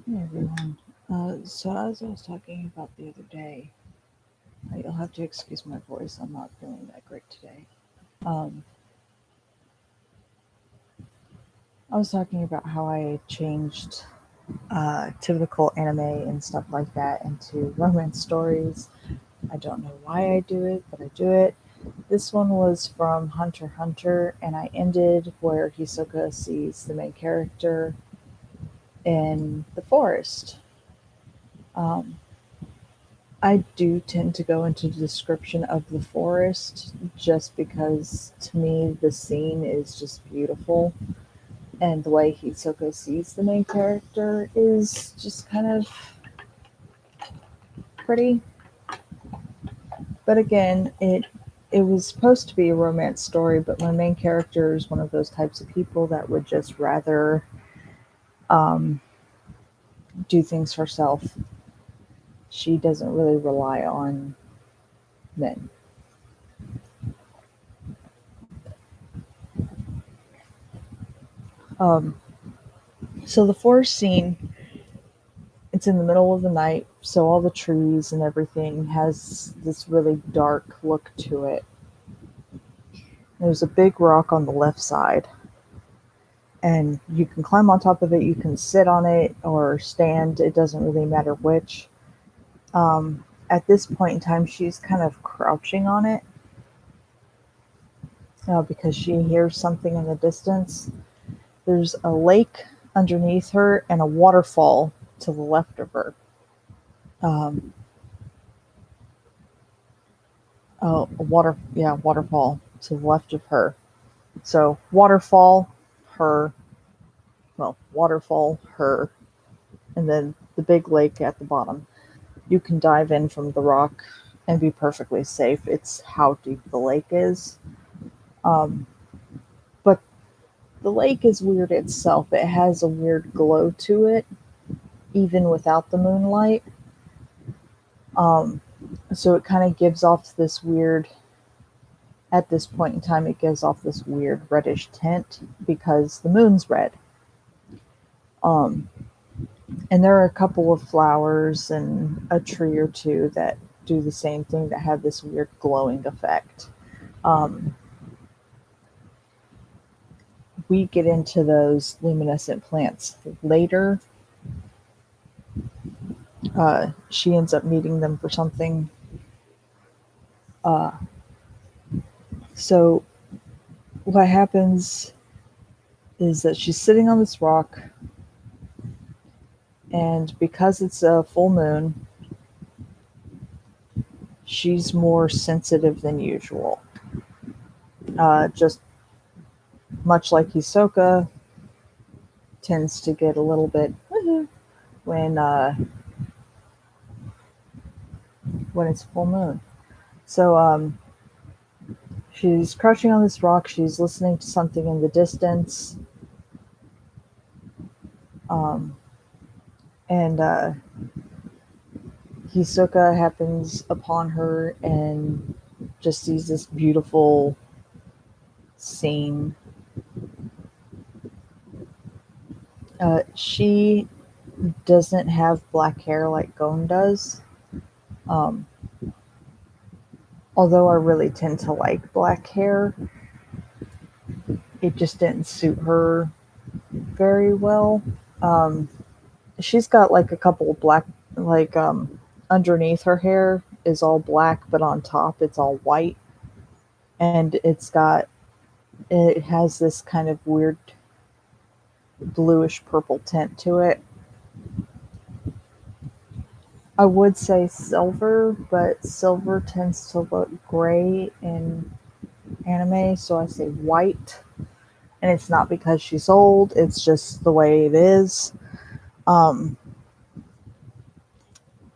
Hey everyone. So as I was talking about the other day, you'll have to excuse my voice. I'm not feeling that great today. Um, I was talking about how I changed typical anime and stuff like that into romance stories. I don't know why I do it, but I do it. This one was from Hunter x Hunter, and I ended where Hisoka sees the main character in the forest. Um, I do tend to go into the description of the forest just because to me the scene is just beautiful, and the way Hisoka sees the main character is just kind of pretty. But again, it was supposed to be a romance story, but my main character is one of those types of people that would just rather um, do things herself. She doesn't really rely on men. Um, so the forest scene, it's in the middle of the night, so all the trees and everything has this really dark look to it. There's a big rock on the left side, and you can climb on top of it, you can sit on it or stand, it doesn't really matter which. At this point in time, she's kind of crouching on it because she hears something in the distance. There's a lake underneath her and a waterfall to the left of her. Um, waterfall to the left of her. So waterfall, her, waterfall, her, and then the big lake at the bottom. You can dive in from the rock and be perfectly safe. It's how deep the lake is. Um, but the lake is weird itself. It has a weird glow to it, even without the moonlight. Um, so it kind of gives off this weird, at this point in time, it gives off this weird reddish tint because the moon's red. Um, and there are a couple of flowers and a tree or two that do the same thing that have this weird glowing effect. Um, we get into those luminescent plants later. She ends up meeting them for something. Uh, so what happens is that she's sitting on this rock, and because it's a full moon, she's more sensitive than usual. Just much like Hisoka tends to get a little bit when when it's full moon. So she's crouching on this rock. She's listening to something in the distance, um, and Hisoka happens upon her and just sees this beautiful scene. She doesn't have black hair like Gon does. Um, Although I really tend to like black hair, it just didn't suit her very well. Um, she's got like a couple of black, like underneath her hair is all black, but on top it's all white, and it has this kind of weird bluish purple tint to it. I would say silver, but silver tends to look gray in anime, so I say white. And it's not because she's old, it's just the way it is. Um,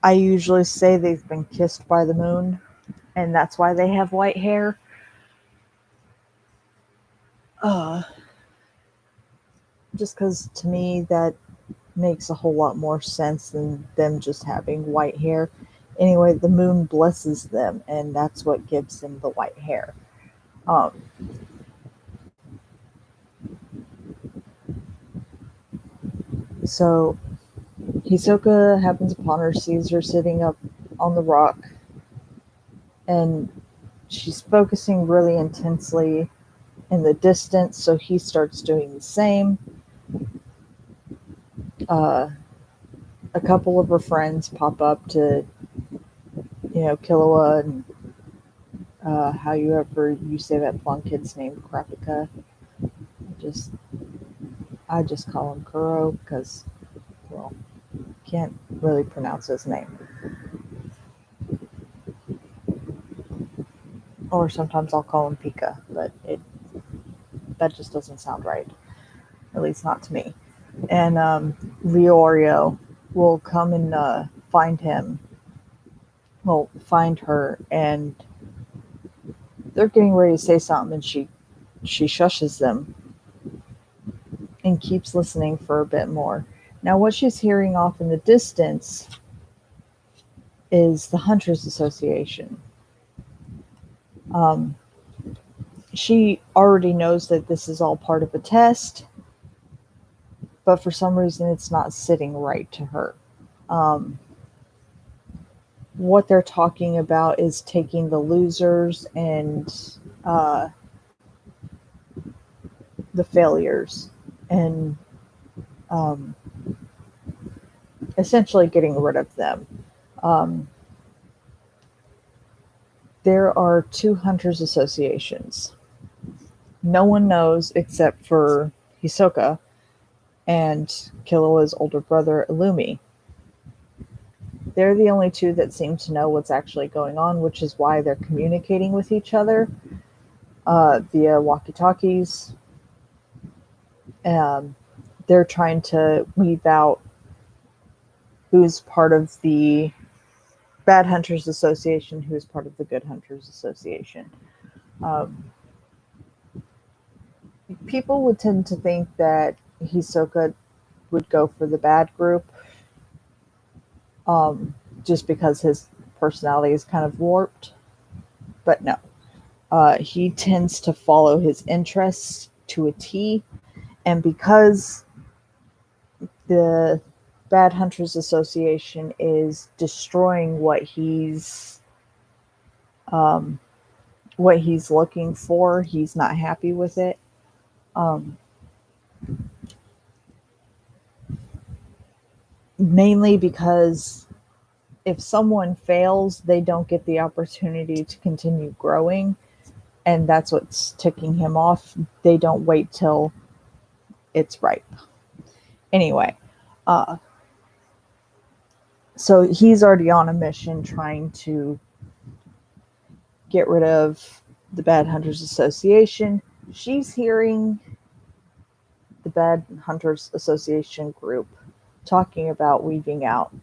I usually say they've been kissed by the moon, and that's why they have white hair. Uh, just because to me that makes a whole lot more sense than them just having white hair. Anyway, the moon blesses them, and that's what gives them the white hair. Um, so Hisoka happens upon her, sees her sitting up on the rock, and she's focusing really intensely in the distance, so he starts doing the same. Uh, a couple of her friends pop up to, Killua and however you say that blonde kid's name, Krapika. Just I just call him Kuro because, well, can't really pronounce his name. Or sometimes I'll call him Pika, but that just doesn't sound right. At least not to me. And Leorio will come and find him. Well, find her, and they're getting ready to say something, and she shushes them and keeps listening for a bit more. Now, what she's hearing off in the distance is the Hunters Association. Um, she already knows that this is all part of a test, but for some reason it's not sitting right to her. Um, what they're talking about is taking the losers and uh, the failures and um, essentially getting rid of them. Um, there are two hunters associations. No one knows except for Hisoka and Killua's older brother Illumi. They're the only two that seem to know what's actually going on, which is why they're communicating with each other via walkie-talkies. Um, they're trying to weave out who's part of the Bad Hunters Association, who's part of the Good Hunters Association. Um, People would tend to think that Hisoka would go for the bad group, um, just because his personality is kind of warped. But no, he tends to follow his interests to a T, and because the Bad Hunters Association is destroying um, what he's looking for, he's not happy with it. Um, Mainly because if someone fails, they don't get the opportunity to continue growing, and that's what's ticking him off. They don't wait till it's ripe. Anyway, uh, so he's already on a mission trying to get rid of the Bad Hunters Association. She's hearing the Bad Hunters Association group talking about weeding out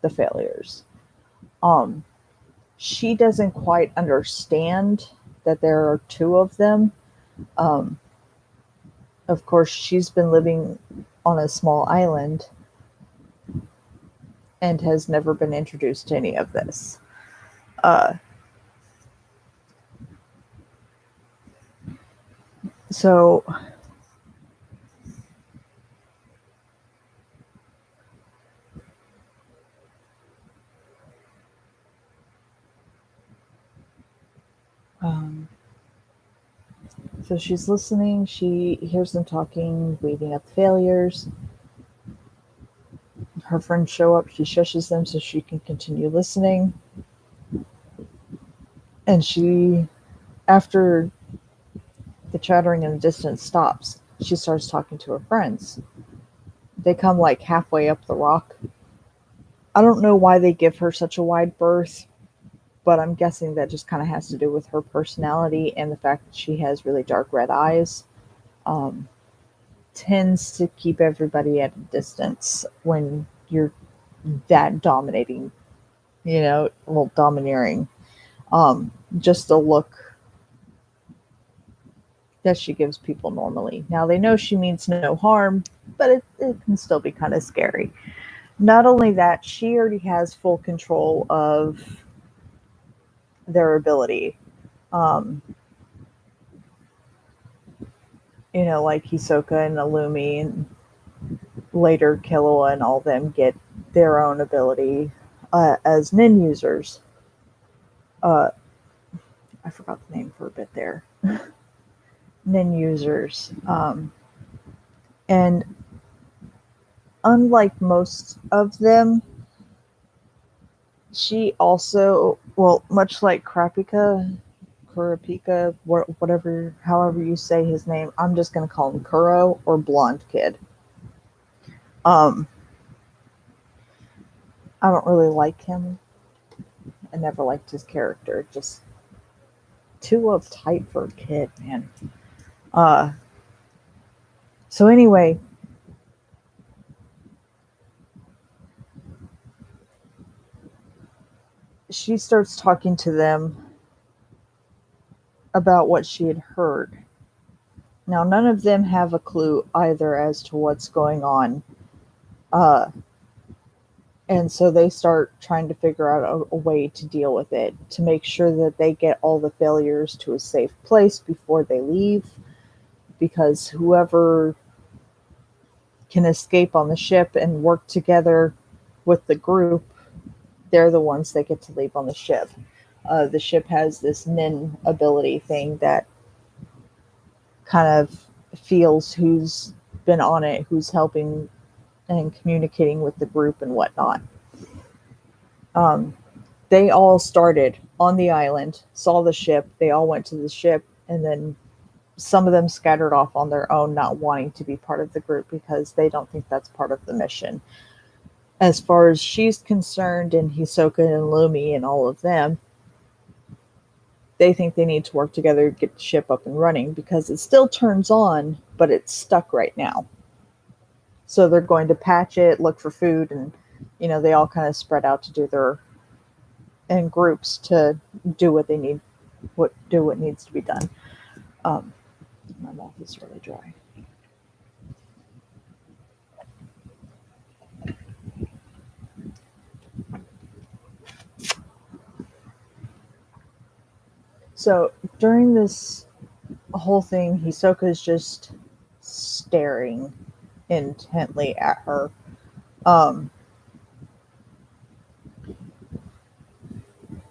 the failures. Um, she doesn't quite understand that there are two of them. Um, of course, she's been living on a small island and has never been introduced to any of this. Uh, so um, so she's listening. She hears them talking, weeding up failures. Her friends show up. She shushes them so she can continue listening. And after the chattering in the distance stops, she starts talking to her friends. They come like halfway up the rock. I don't know why they give her such a wide berth, but I'm guessing that just kind of has to do with her personality and the fact that she has really dark red eyes. Um, Tends to keep everybody at a distance when you're that dominating, domineering. Just a look that she gives people normally. Now they know she means no harm, but it can still be kind of scary. Not only that, she already has full control of their ability. Um, like Hisoka and Illumi and later Killua and all them get their own ability as nin users. Uh, I forgot the name for a bit there. Nin users. And unlike most of them, she also, well, much like Kurapika, whatever, however you say his name, I'm just going to call him Kuro or Blonde Kid. I don't really like him. I never liked his character. Just too uptight for a kid, man. Uh, so anyway, she starts talking to them about what she had heard. Now, none of them have a clue either as to what's going on. And so they start trying to figure out a way to deal with it, to make sure that they get all the failures to a safe place before they leave, because whoever can escape on the ship and work together with the group, they're the ones that get to leave on the ship. The ship has this nin ability thing that kind of feels who's been on it, who's helping and communicating with the group and whatnot. They all started on the island, saw the ship, they all went to the ship, and then some of them scattered off on their own, not wanting to be part of the group because they don't think that's part of the mission. As far as she's concerned, and Hisoka and Lumi and all of them, they think they need to work together to get the ship up and running because it still turns on, but it's stuck right now. So they're going to patch it, look for food, and they all kind of spread out to do their in groups to do what they need, what needs to be done. My mouth is really dry. So during this whole thing, Hisoka is just staring intently at her.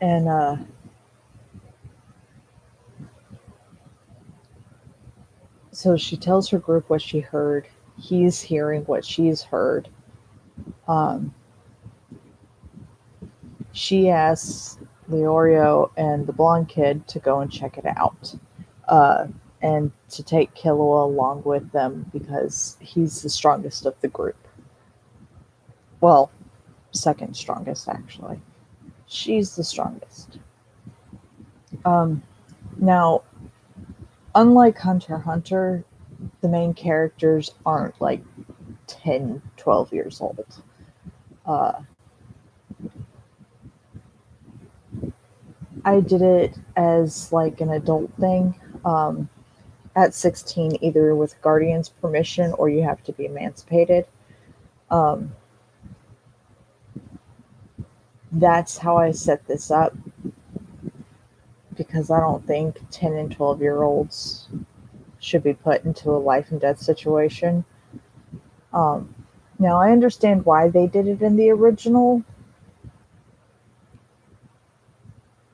And so she tells her group what she heard. He's hearing what she's heard. She asks Leorio and the blonde kid to go and check it out. And to take Killua along with them because he's the strongest of the group. Well, second strongest, actually. She's the strongest. Now, unlike Hunter x Hunter, the main characters aren't like 10, 12 years old. I did it as like an adult thing. At 16, either with guardian's permission or you have to be emancipated. That's how I set this up because I don't think 10 and 12-year-olds should be put into a life and death situation. Now, I understand why they did it in the original,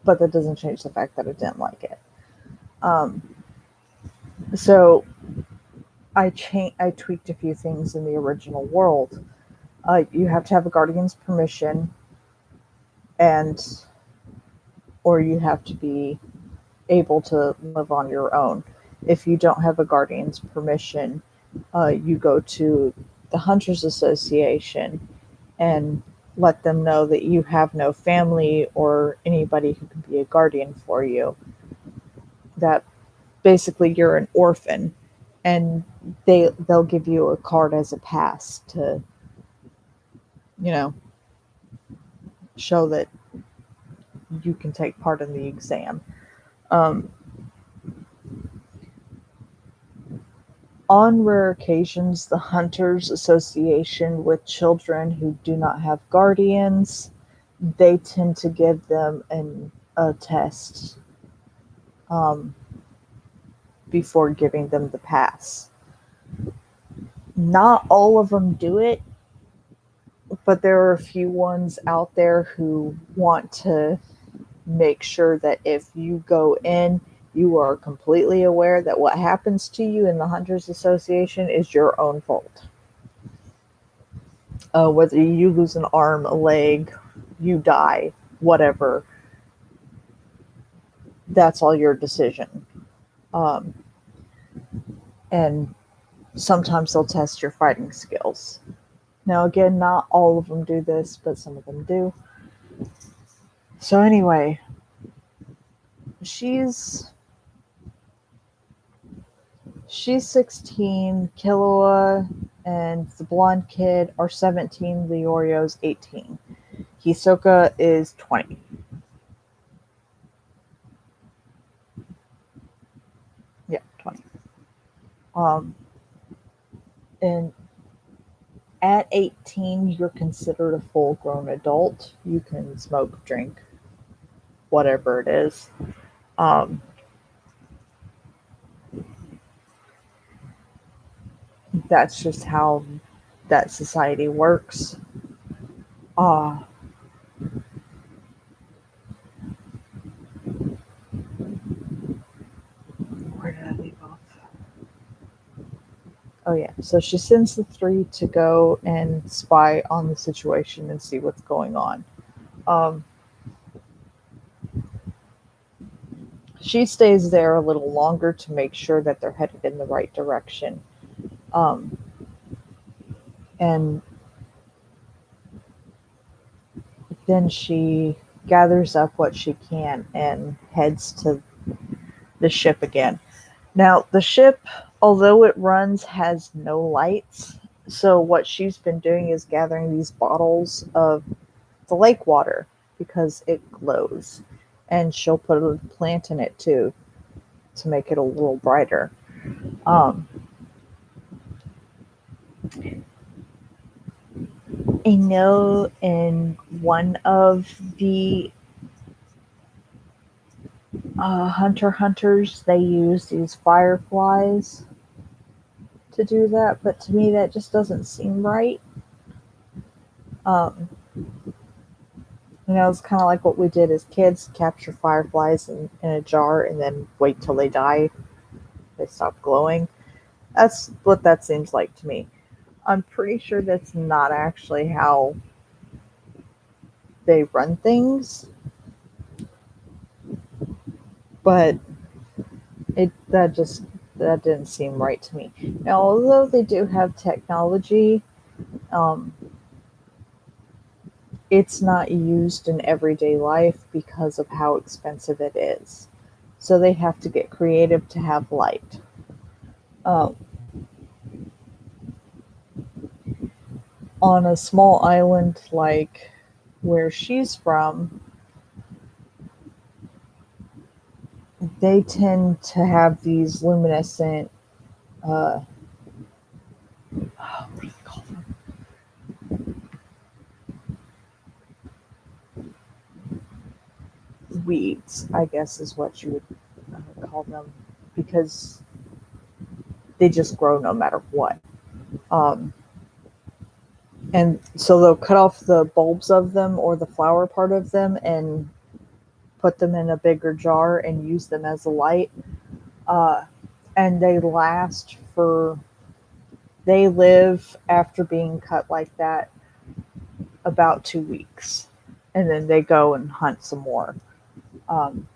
but that doesn't change the fact that I didn't like it. So I tweaked a few things in the original world. You have to have a guardian's permission, or you have to be able to live on your own. If you don't have a guardian's permission, you go to the Hunters Association and let them know that you have no family or anybody who can be a guardian for you. That basically you're an orphan, and they'll give you a card as a pass to, show that you can take part in the exam. On rare occasions, the Hunters Association with children who do not have guardians, they tend to give them a test before giving them the pass. Not all of them do it, But there are a few ones out there who want to make sure that if you go in, you are completely aware that what happens to you in the Hunters Association is your own fault. Whether you lose an arm, a leg, you die, whatever, that's all your decision. Um, and sometimes they'll test your fighting skills. Now, again, not all of them do this, but some of them do. So, anyway, she's 16, Killua and the blonde kid are 17, Leorio's 18. Hisoka is 20. Yeah, 20. Um, and at 18, you're considered a full grown adult. You can smoke, drink, whatever it is. Um, that's just how that society works. Uh, where did I leave off? Oh, yeah. So she sends the three to go and spy on the situation and see what's going on. Um, she stays there a little longer to make sure that they're headed in the right direction. Um, and then she gathers up what she can and heads to the ship again. Now, the ship, although it runs, has no lights. So, what she's been doing is gathering these bottles of the lake water because it glows. And she'll put a plant in it too to make it a little brighter. Um, I know in one of the hunters, they use these fireflies to do that, but to me, that just doesn't seem right. Um, it's kind of like what we did as kids capture fireflies in a jar and then wait till they die, they stop glowing. That's what that seems like to me. I'm pretty sure that's not actually how they run things, but that didn't seem right to me. Now, although they do have technology, um, it's not used in everyday life because of how expensive it is. So they have to get creative to have light. Um, on a small island like where she's from, they tend to have these luminescent, what do they call them? Weeds, I guess is what you would call them, because they just grow no matter what. Um, and so they'll cut off the bulbs of them or the flower part of them and put them in a bigger jar and use them as a light. Uh, and they live after being cut like that about 2 weeks. And then they go and hunt some more. Um,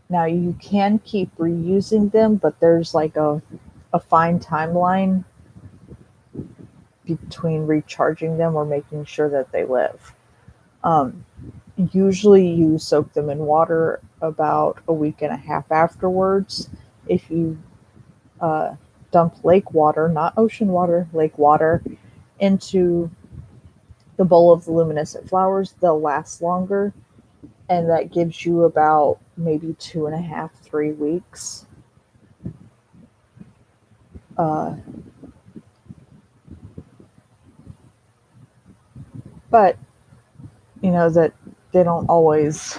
Now you can keep reusing them, but there's like a fine timeline between recharging them or making sure that they live. Um, Usually you soak them in water about a week and a half afterwards. If you uh, dump lake water, not ocean water, lake water, into the bowl of the luminescent flowers, they'll last longer. And that gives you about maybe 2.5, 3 weeks. Uh, but that they don't always.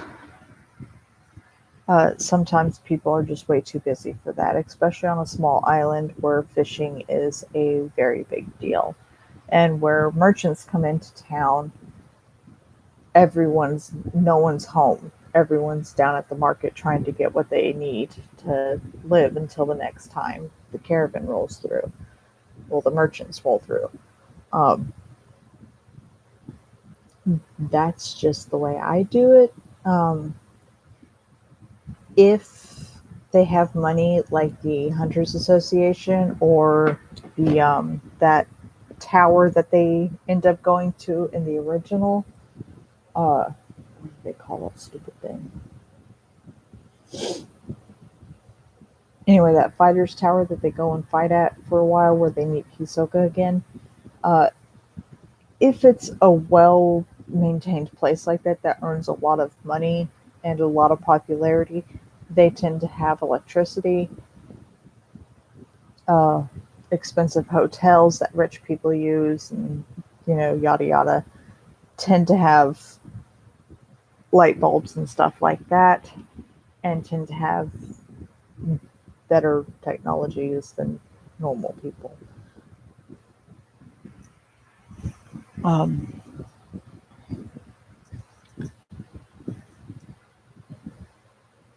Sometimes people are just way too busy for that, especially on a small island where fishing is a very big deal. And where merchants come into town, no one's home. Everyone's down at the market trying to get what they need to live until the next time the caravan rolls through. Well, the merchants roll through. Um, that's just the way I do it. Um, if they have money like the Hunters Association or the that tower that they end up going to in the original, what do they call that stupid thing? Anyway, that fighters tower that they go and fight at for a while, where they meet Hisoka again. Uh, if it's a well maintained place like that that earns a lot of money and a lot of popularity, they tend to have electricity, uh, expensive hotels that rich people use, and yada yada, tend to have light bulbs and stuff like that, and tend to have better technologies than normal people. Um,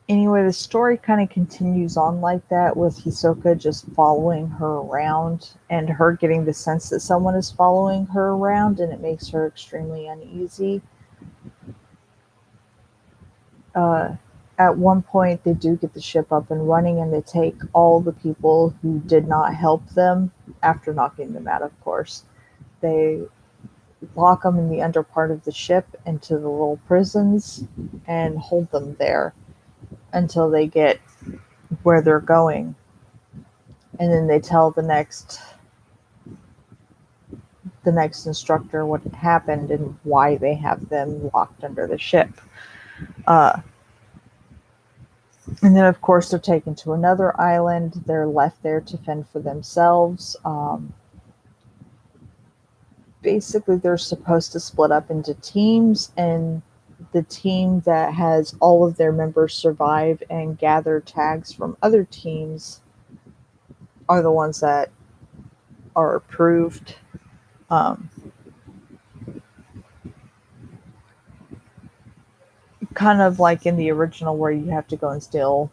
anyway, the story kind of continues on like that, with Hisoka just following her around and her getting the sense that someone is following her around, and it makes her extremely uneasy. Uh, at one point, they do get the ship up and running, and they take all the people who did not help them after knocking them out, of course. They lock them in the under part of the ship into the little prisons and hold them there until they get where they're going. And then they tell the next instructor what happened and why they have them locked under the ship. Uh, and then, of course, they're taken to another island. They're left there to fend for themselves. Basically, they're supposed to split up into teams, and the team that has all of their members survive and gather tags from other teams are the ones that are approved. Um, Kind of like in the original, where you have to go and steal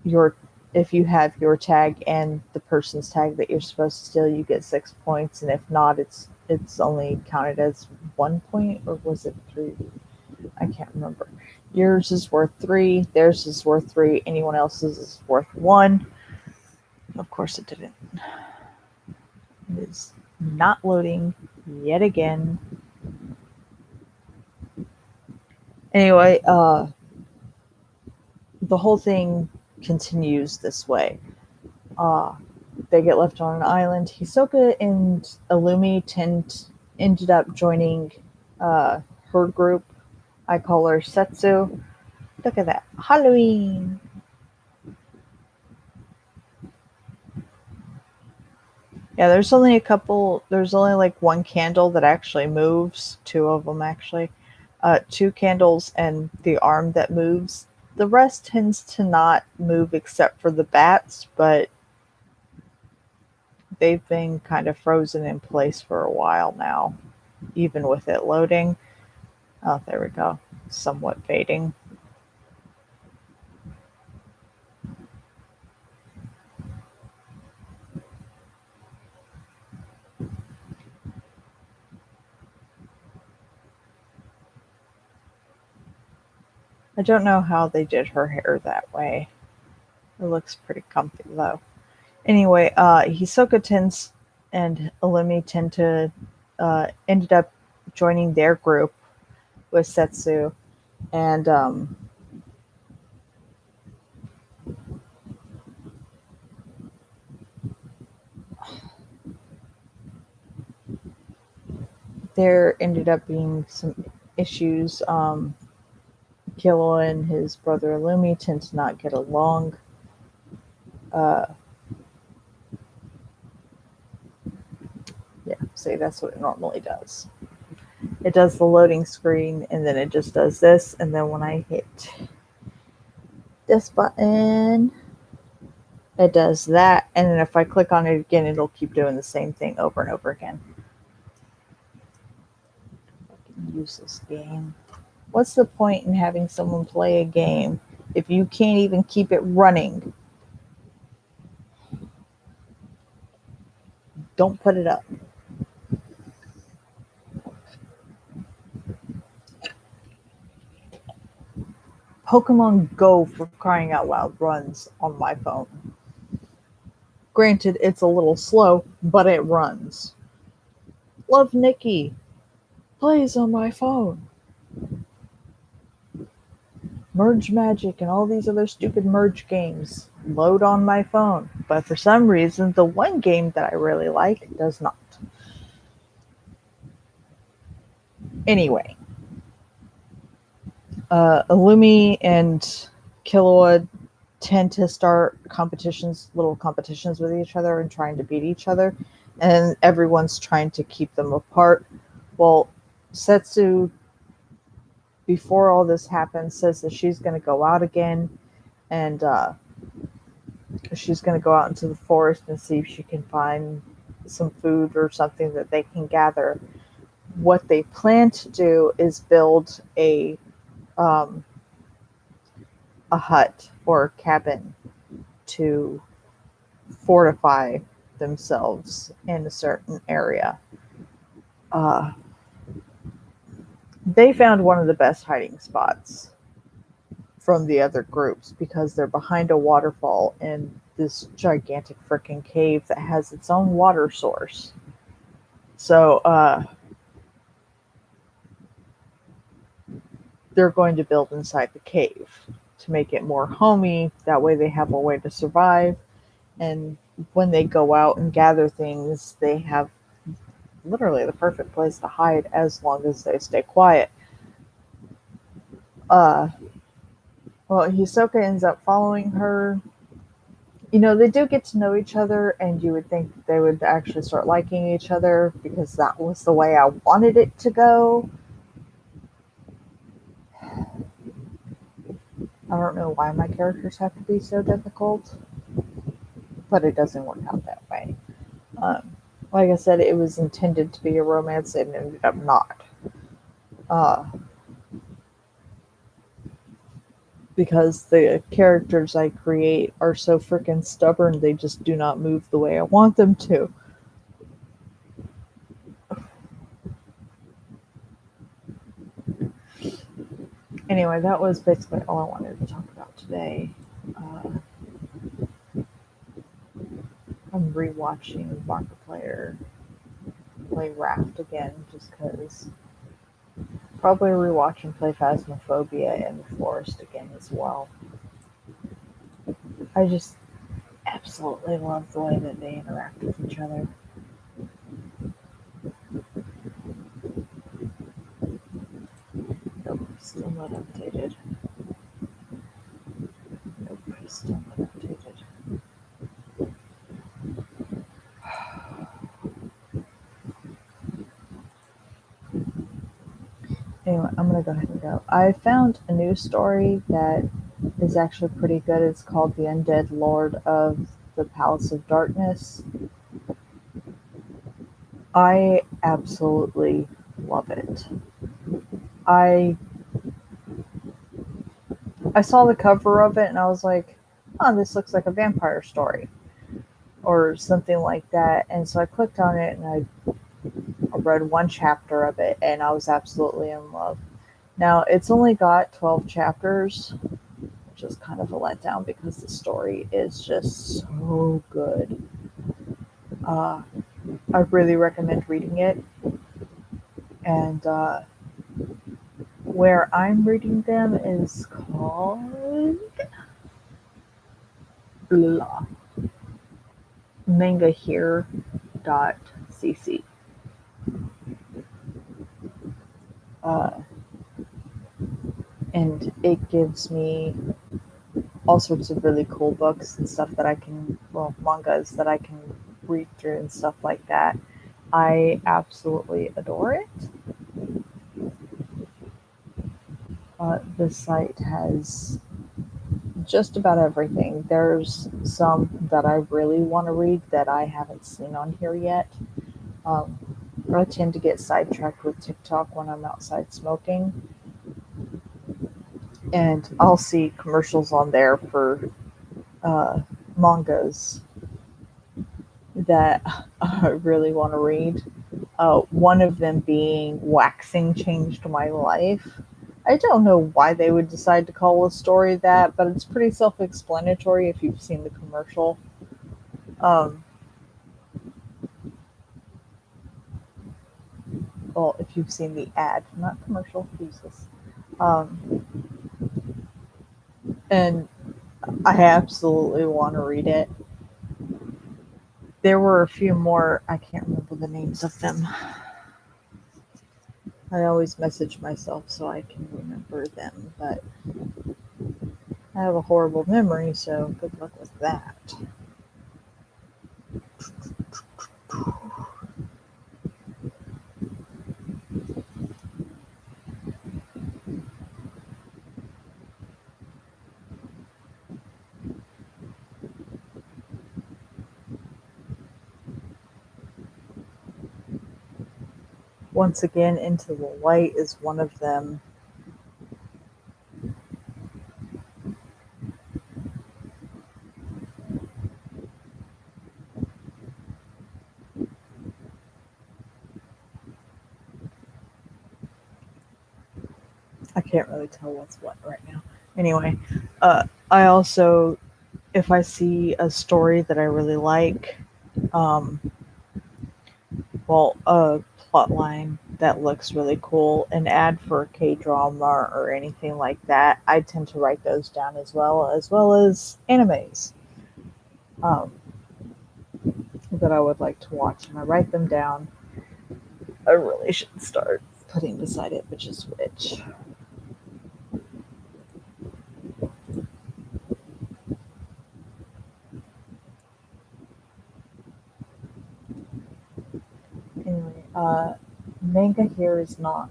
your if you have your tag and the person's tag that you're supposed to steal, you get 6 points, and if not, it's only counted as 1 point, or was it 3? I can't remember. Yours is worth 3, theirs is worth 3, anyone else's is worth 1. Of course, it didn't. It is not loading yet again. Anyway, the whole thing continues this way. They get left on an island. Hisoka and Illumi ended up joining her group. I call her Setsu. Look at that. Halloween! Yeah, there's only like one candle that actually moves. Two of them, actually. Two candles and the arm that moves. The rest tends to not move except for the bats, but they've been kind of frozen in place for a while now, even with it loading. Oh, there we go. Somewhat fading. I don't know how they did her hair that way. It looks pretty comfy though. Anyway, Hisoka tends and Illumi tend to ended up joining their group with Setsu, and there ended up being some issues. Killua and his brother Illumi tend to not get along. Uh, yeah, see, that's what it normally does. It does the loading screen, and then it just does this, and then when I hit this button, it does that, and then if I click on it again, it'll keep doing the same thing over and over again. useless game. What's the point in having someone play a game if you can't even keep it running? Don't put it up. Pokemon Go, for crying out loud, runs on my phone. Granted, it's a little slow, but it runs. Love Nikki plays on my phone. Merge Magic and all these other stupid merge games load on my phone, but for some reason, the one game that I really like does not. Anyway, Illumi and Killua tend to start little competitions with each other and trying to beat each other, and everyone's trying to keep them apart. Well, Setsu, before all this happens, says that she's going to go out again, and she's going to go out into the forest and see if she can find some food or something that they can gather. What they plan to do is build a hut or a cabin to fortify themselves in a certain area. They found one of the best hiding spots from the other groups because they're behind a waterfall in this gigantic freaking cave that has its own water source. So they're going to build inside the cave to make it more homey. That way they have a way to survive. And when they go out and gather things, they have literally the perfect place to hide as long as they stay quiet. Well, Hisoka ends up following her. You know, they do get to know each other, and you would think that they would actually start liking each other because that was the way I wanted it to go. I don't know why my characters have to be so difficult, but it doesn't work out that way. Like I said, it was intended to be a romance and ended up not. Because the characters I create are so freaking stubborn, they just do not move the way I want them to. Anyway, that was basically all I wanted to talk about today. I'm rewatching Markiplier play Raft again just because. Probably rewatch and play Phasmophobia in the Forest again as well. I just absolutely love the way that they interact with each other. Nope, still not updated. Nope, still not updated. Anyway, I'm gonna go ahead and go. I found a new story that is actually pretty good. It's called The Undead Lord of the Palace of Darkness. I absolutely love it. I saw the cover of it and I was like, oh, this looks like a vampire story or something like that. And so I clicked on it and I read one chapter of it and I was absolutely in love. Now, it's only got 12 chapters, which is kind of a letdown because the story is just so good. I really recommend reading it. And where I'm reading them is called mangahere.cc. And it gives me all sorts of really cool books and stuff that I can, mangas that I can read through and stuff like that. I absolutely adore it. The site has just about everything. There's some that I really want to read that I haven't seen on here yet. I tend to get sidetracked with TikTok when I'm outside smoking, and I'll see commercials on there for uh, mangas that I really want to read. One of them being Waxing Changed My Life. I don't know why they would decide to call a story that, but it's pretty self explanatory if you've seen the commercial. Um, well, if you've seen the ad, not commercial, Jesus. Um, and I absolutely want to read it. There were a few more, I can't remember the names of them. I always message myself so I can remember them, but I have a horrible memory, so good luck with that. Once again, Into the Light is one of them. I can't really tell what's what right now. Anyway, I also, if I see a story that I really like, um, well, a plot line that looks really cool, an ad for a K drama or anything like that, I tend to write those down as well as animes um, that I would like to watch, and I write them down. I really should start putting beside it which is which. Anyway, manga here is not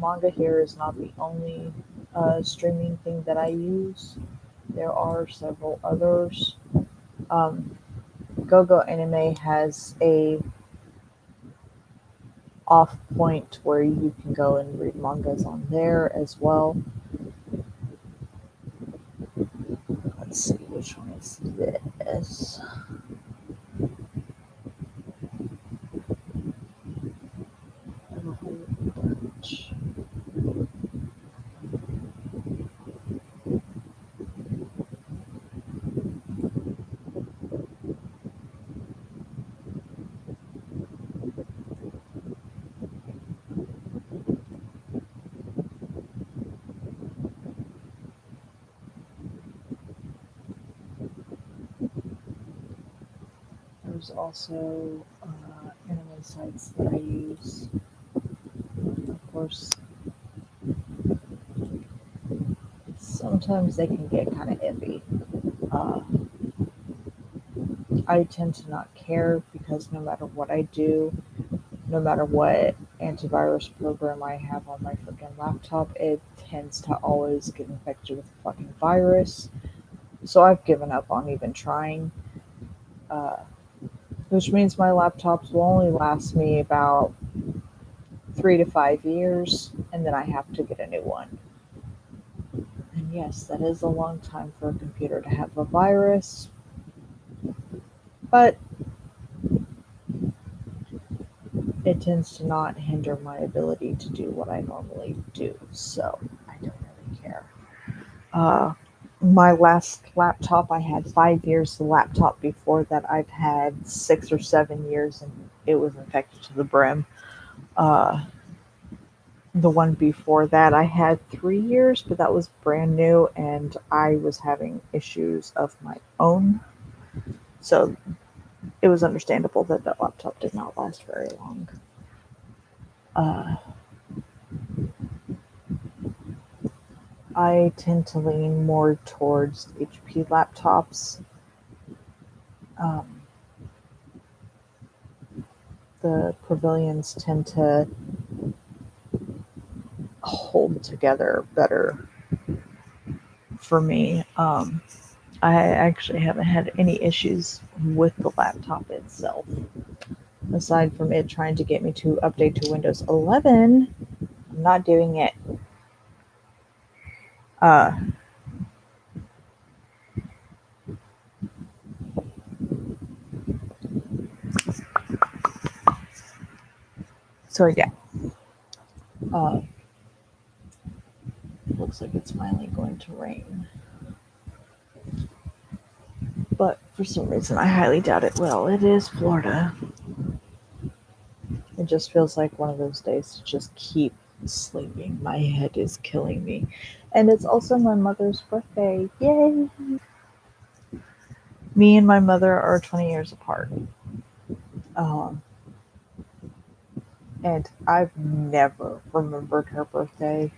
manga here is not the only streaming thing that I use. There are several others. Um, GoGo Anime has a off point where you can go and read mangas on there as well. Let's see which one is this. I have a whole bunch. There's also anime sites that I use. Of course, sometimes they can get kind of iffy. Uh, I tend to not care because no matter what I do, no matter what antivirus program I have on my freaking laptop, it tends to always get infected with a fucking virus. So I've given up on even trying, uh, which means my laptops will only last me about 3 to 5 years, and then I have to get a new one. And yes, that is a long time for a computer to have a virus, but it tends to not hinder my ability to do what I normally do, so I don't really care. Uh, my last laptop, I had 5 years. The laptop before that, I've had 6 or 7 years, and it was infected to the brim. Uh, the one before that, I had 3 years, but that was brand new, and I was having issues of my own. So it was understandable that that laptop did not last very long. Uh, I tend to lean more towards HP laptops. Um, the pavilions tend to hold together better for me. I actually haven't had any issues with the laptop itself. Aside from it trying to get me to update to Windows 11, I'm not doing it. Uh, so yeah, uh, looks like it's finally going to rain. But for some reason, I highly doubt it will. It is Florida. It just feels like one of those days to just keep sleeping. My head is killing me. And it's also my mother's birthday. Yay! Me and my mother are 20 years apart. Um, and I've never remembered her birthday.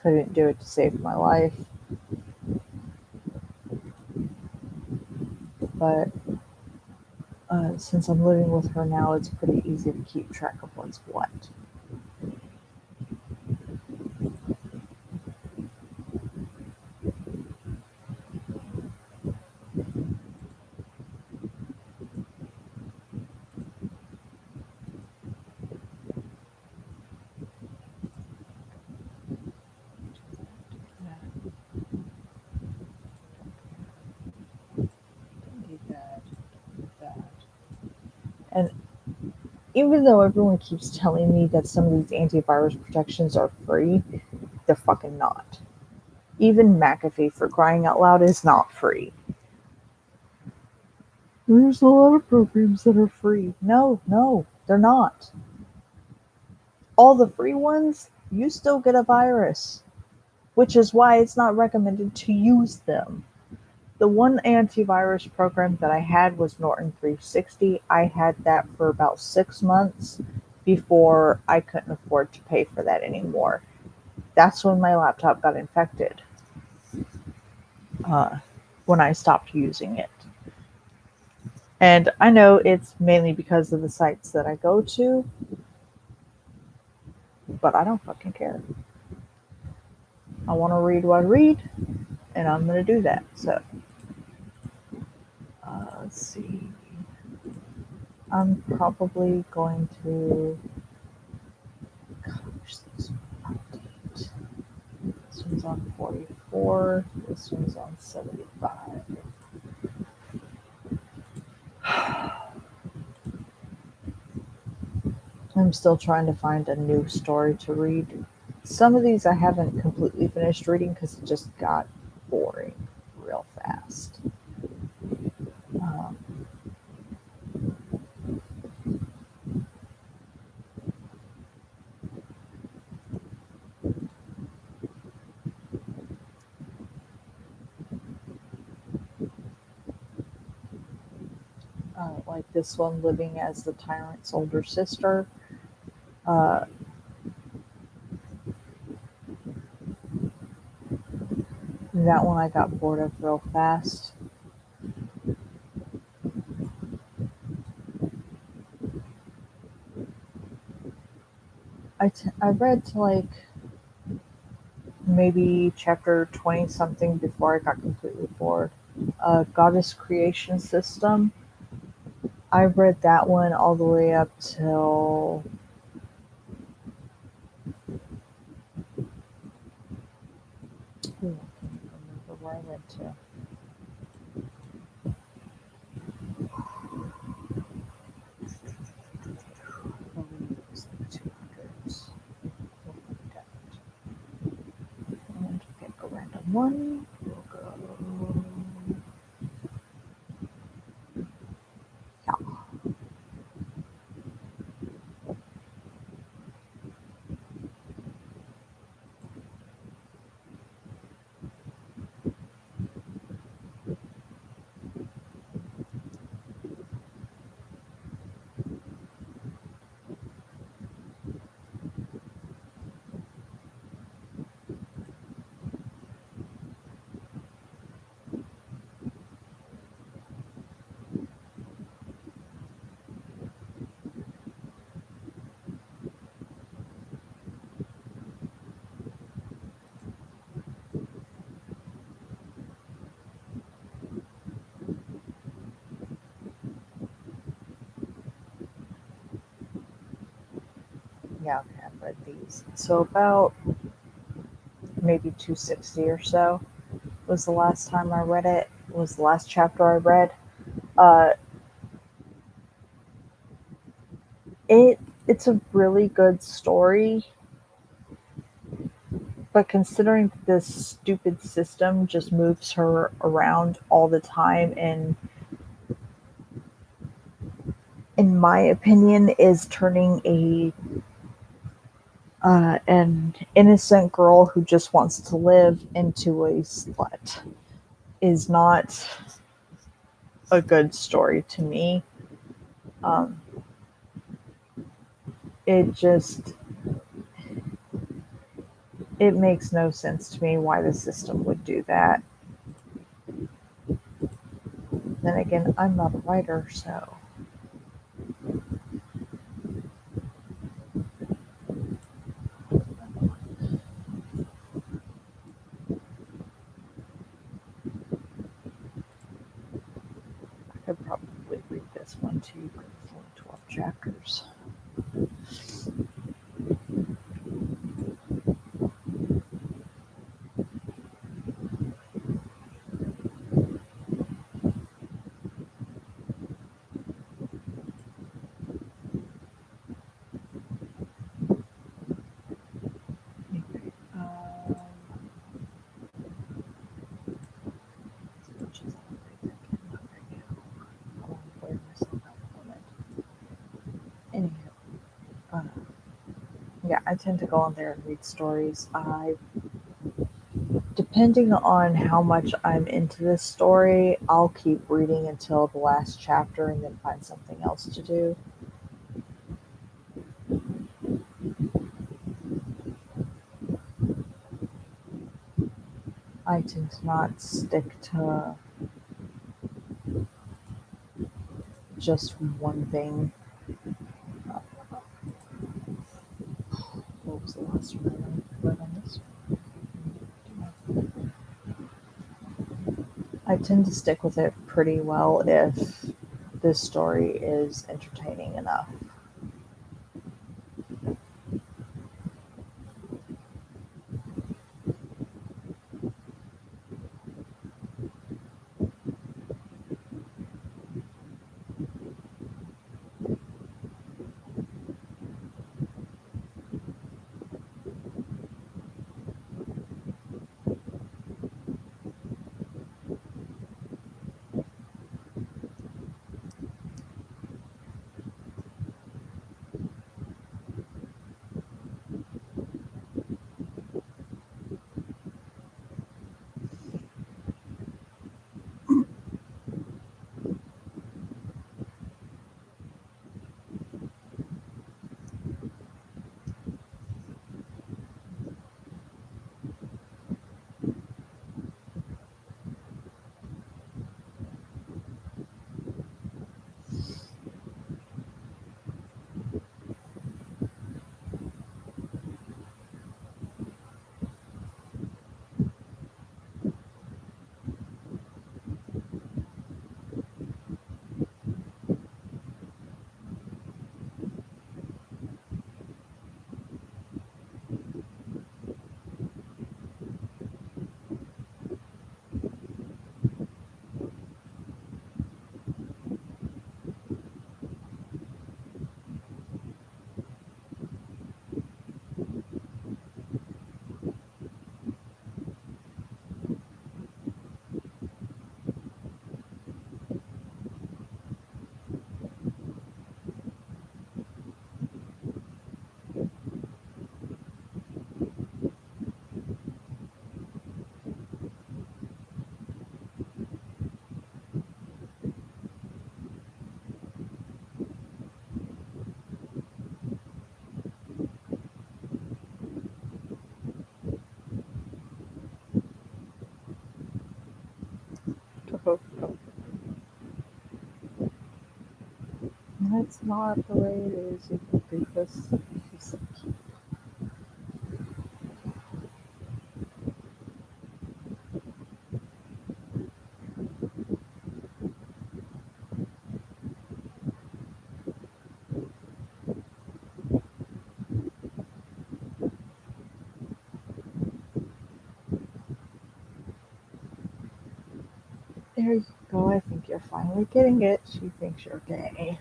Couldn't do it to save my life. But since I'm living with her now, it's pretty easy to keep track of what's what. Don't need that. Don't need that. And even though everyone keeps telling me that some of these antivirus protections are free, they're fucking not. Even McAfee, for crying out loud, is not free. There's a lot of programs that are free. No, no, they're not. All the free ones, you still get a virus, which is why it's not recommended to use them. The one antivirus program that I had was Norton 360. I had that for about 6 months before I couldn't afford to pay for that anymore. That's when my laptop got infected, uh, when I stopped using it. And I know it's mainly because of the sites that I go to, but I don't fucking care. I want to read what I read, and I'm going to do that. So, let's see. I'm probably going to. Gosh, this update. This one's on 44. This one's on 75. I'm still trying to find a new story to read. Some of these I haven't completely finished reading because it just got boring real fast. Um, like this one, Living as the Tyrant's Older Sister. Uh, that one I got bored of real fast. I read to like maybe chapter 20 something before I got completely bored. Goddess Creation System. I read that one all the way up till ooh, I can't remember where I went to. I believe it was like 200s. Something like that. And pick a random one. We'll go. Yeah. Yeah, okay, I've read these. So about maybe 260 or so was the last time I read it. Was the last chapter I read. Uh, it's a really good story, but considering that this stupid system just moves her around all the time, and in my opinion, is turning a an innocent girl who just wants to live into a slut is not a good story to me. Um, it just it makes no sense to me why the system would do that. Then again, I'm not a writer, so I could probably read this one too because it's only 12 chapters. Anyway, as much as I would like that, not right now. I want to wear myself out a moment. Anywho, uh, yeah, I tend to go on there and read stories. Depending on how much I'm into this story, I'll keep reading until the last chapter and then find something else to do. I tend to not stick to just one thing. Uh, what was the last one I read on this one? I tend to stick with it pretty well if this story is entertaining enough. That's not the way it is, you goofus. There you go. I think you're finally getting it. She thinks you're gay.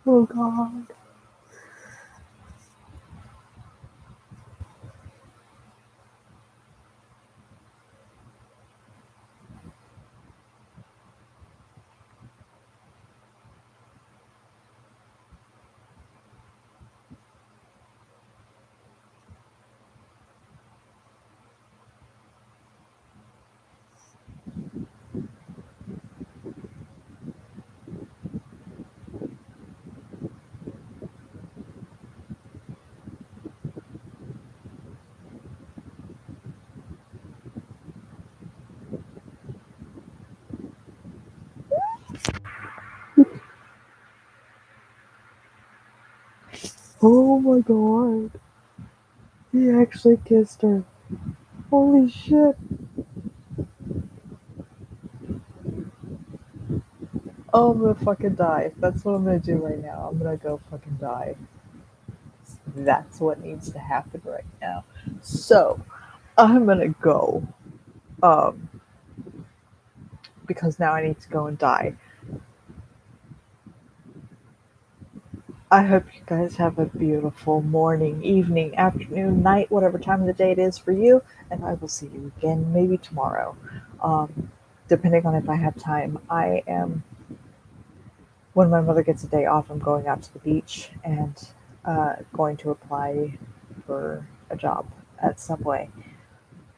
Oh God. Oh my God. He actually kissed her. Holy shit. Oh, I'm gonna fucking die. That's what I'm gonna do right now. I'm gonna go fucking die. That's what needs to happen right now. So, I'm gonna go. Um, because now I need to go and die. I hope you guys have a beautiful morning, evening, afternoon, night, whatever time of the day it is for you, and I will see you again maybe tomorrow. Um, Depending on if I have time. I am, when my mother gets a day off, I'm going out to the beach and going to apply for a job at Subway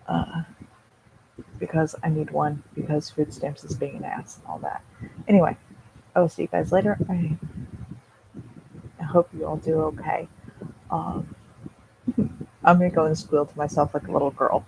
uh, because I need one because food stamps is being an ass and all that. Anyway, I will see you guys later. I hope you all do okay. Um, I'm gonna go and squeal to myself like a little girl.